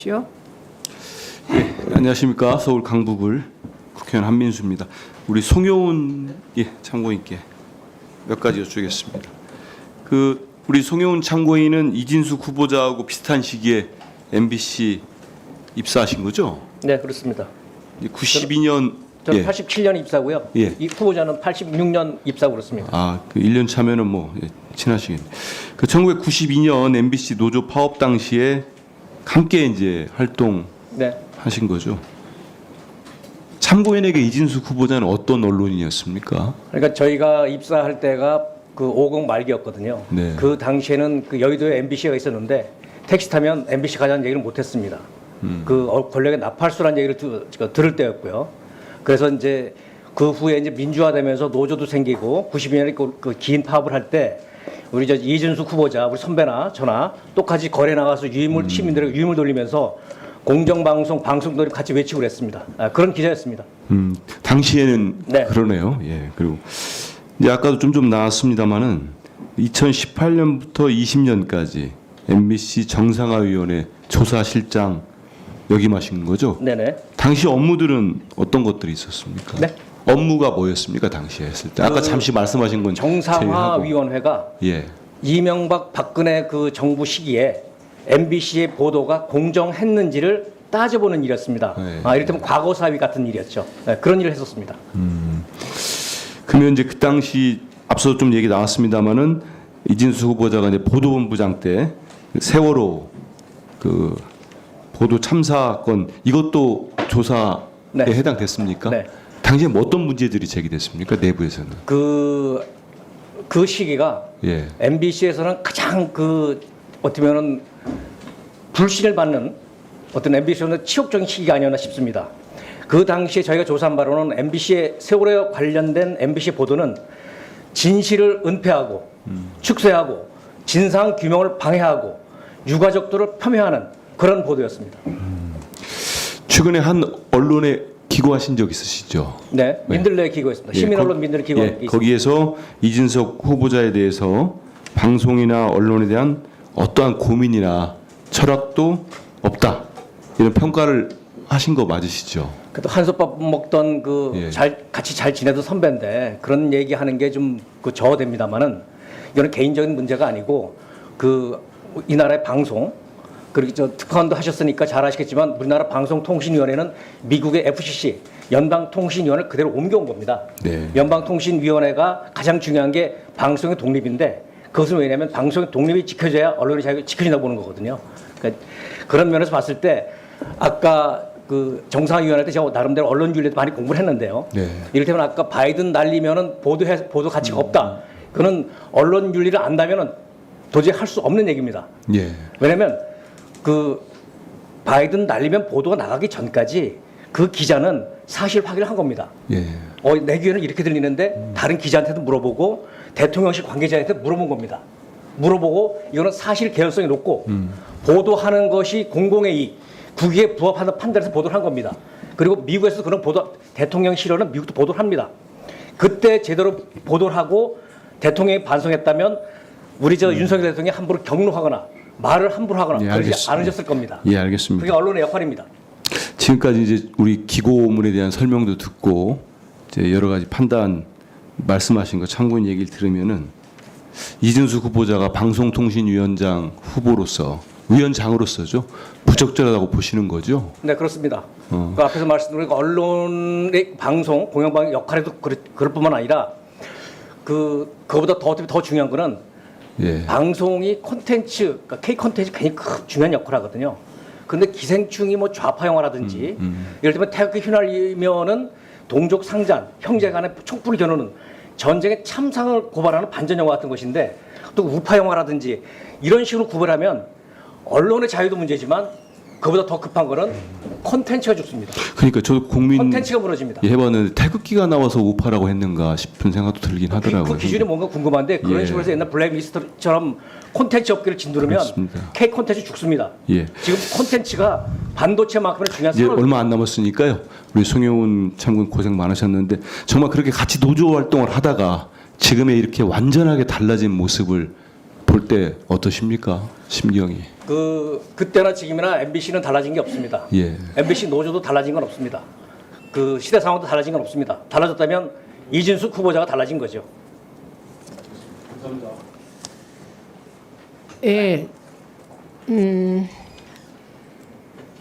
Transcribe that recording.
죠? 예, 안녕하십니까. 서울 강북을 국회의원 한민수입니다. 우리 송효운 참고인께 몇 가지 여쭈겠습니다. 우리 송효운 참고인은 이진숙 후보자하고 비슷한 시기에 MBC 입사하신 거죠? 네, 그렇습니다. 92년 저는 87년 입사고요. 예. 이 후보자는 86년 입사고 그렇습니다. 1년 차면은 친하시겠네. 1992년 MBC 노조 파업 당시에 함께 이제 활동하신 네. 거죠. 참고인에게 이진숙 후보자는 어떤 언론인이었습니까? 그러니까 저희가 입사할 때가 그 50 말기였거든요. 네. 그 당시에는 그 여의도에 MBC가 있었는데 택시 타면 MBC 가자는 얘기를 못했습니다. 그 권력의 나팔수라는 얘기를 들을 때였고요. 그래서 이제 그 후에 이제 민주화되면서 노조도 생기고 92년에 그 긴 파업을 할 때 우리 이진숙 후보자 우리 선배나 저나 똑같이 거래 나가서 시민들에게 유임을 돌리면서 공정방송 방송들이 같이 외치고 그랬습니다. 그런 기자였습니다. 당시에는 네. 그러네요. 예. 그리고 이제 아까도 좀 나왔습니다만은 2018년부터 20년까지 MBC 정상화위원회 조사실장 역임하신 거죠? 네네. 당시 업무들은 어떤 것들이 있었습니까? 네. 업무가 뭐였습니까? 당시에 했을 때. 아까 잠시 말씀하신 건 제외하고. 정상화위원회가 예. 이명박 박근혜 그 정부 시기에 MBC의 보도가 공정했는지를 따져보는 일이었습니다. 네. 이를테면 과거사위 같은 일이었죠. 네, 그런 일을 했었습니다. 그러면 이제 그 당시 앞서 좀 얘기 나왔습니다만은 이진수 후보자가 이제 보도본부장 때 세월호 그 보도 참사건 이것도 조사에 네. 해당됐습니까? 네. 당시에 뭐 어떤 문제들이 제기됐습니까? 내부에서는. 그 시기가 예. MBC에서는 가장 어떻게 보면 불신을 받는 어떤 MBC는 치욕적인 시기가 아니었나 싶습니다. 그 당시에 저희가 조사한 바로는 MBC의 세월호에 관련된 MBC 보도는 진실을 은폐하고 축소하고 진상 규명을 방해하고 유가족들을 폄훼하는 그런 보도였습니다. 최근에 한 언론에 기고하신 적 있으시죠? 네, 민들레에 기고했습니다. 시민언론 민들레 기고. 거기에서 이진석 후보자에 대해서 방송이나 언론에 대한 어떠한 고민이나 철학도 없다 이런 평가를 하신 거 맞으시죠? 그래도 한솥밥 먹던 예. 같이 잘 지내던 선배인데 그런 얘기하는 게 좀 저어됩니다만은 이거는 개인적인 문제가 아니고 이 나라의 방송 그리고 특파원도 하셨으니까 잘 아시겠지만 우리나라 방송통신위원회는 미국의 FCC 연방통신위원회를 그대로 옮겨온 겁니다. 네. 연방통신위원회가 가장 중요한 게 방송의 독립인데 그것은 왜냐하면 방송의 독립이 지켜져야 언론의 자유가 지켜진다고 보는 거거든요. 그러니까 그런 면에서 봤을 때 아까 그 정상위원회 때 제가 나름대로 언론윤리도 많이 공부를 했는데요. 네. 이를테면 아까 바이든 날리면은 보도 가치가 없다. 그는 언론윤리를 안다면은 도저히 할 수 없는 얘기입니다. 예. 왜냐하면 바이든 날리면 보도가 나가기 전까지 그 기자는 사실 확인을 한 겁니다. 예. 내 귀에는 이렇게 들리는데 다른 기자한테도 물어보고 대통령실 관계자한테 물어본 겁니다. 물어보고 이거는 사실 개연성이 높고 보도하는 것이 공공의 이익, 국익에 부합하는 판단에서 보도를 한 겁니다. 그리고 미국에서도 그런 대통령실은 미국도 보도를 합니다. 그때 제대로 보도를 하고 대통령이 반성했다면 우리 윤석열 대통령이 함부로 경로하거나 말을 함부로 하거나 예, 그러지 않으셨을 겁니다. 예, 알겠습니다. 그게 언론의 역할입니다. 지금까지 이제 우리 기고문에 대한 설명도 듣고 이제 여러 가지 판단 말씀하신 거 참고인 얘기를 들으면은 이진숙 후보자가 방송통신위원장 후보로서 위원장으로서죠 부적절하다고 보시는 거죠? 네, 그렇습니다. 그 앞에서 말씀드린 언론의 방송, 공영방송 역할에도 그럴 뿐만 아니라 그거보다 더 중요한 거는 예. 방송이 콘텐츠, 그러니까 K 콘텐츠 굉장히 중요한 역할을 하거든요. 그런데 기생충이 좌파 영화라든지 예를 들면 태극기 휘날리면은 동족 상잔, 형제 간의 촛불을 겨누는 전쟁의 참상을 고발하는 반전 영화 같은 것인데 또 우파 영화라든지 이런 식으로 구별하면 언론의 자유도 문제지만 그보다 더 급한 거는 콘텐츠가 죽습니다. 그러니까 저도 콘텐츠가 무너집니다. 해봤는데 태극기가 나와서 우파라고 했는가 싶은 생각도 들긴 하더라고요. 그 기준이 뭔가 궁금한데 그런 예. 식으로 해서 옛날 블랙리스트처럼 콘텐츠 업계를 짓누르면 그렇습니다. K 콘텐츠 죽습니다. 예. 지금 콘텐츠가 반도체만큼은 중요한 이제 얼마 안 남았으니까요. 우리 송영훈 참고인 고생 많으셨는데 정말 그렇게 같이 노조 활동을 하다가 지금의 이렇게 완전하게 달라진 모습을 볼 때 어떠십니까? 심경이. 그때나 지금이나 MBC는 달라진 게 없습니다. 예. MBC 노조도 달라진 건 없습니다. 그 시대 상황도 달라진 건 없습니다. 달라졌다면 이진숙 후보자가 달라진 거죠. 예.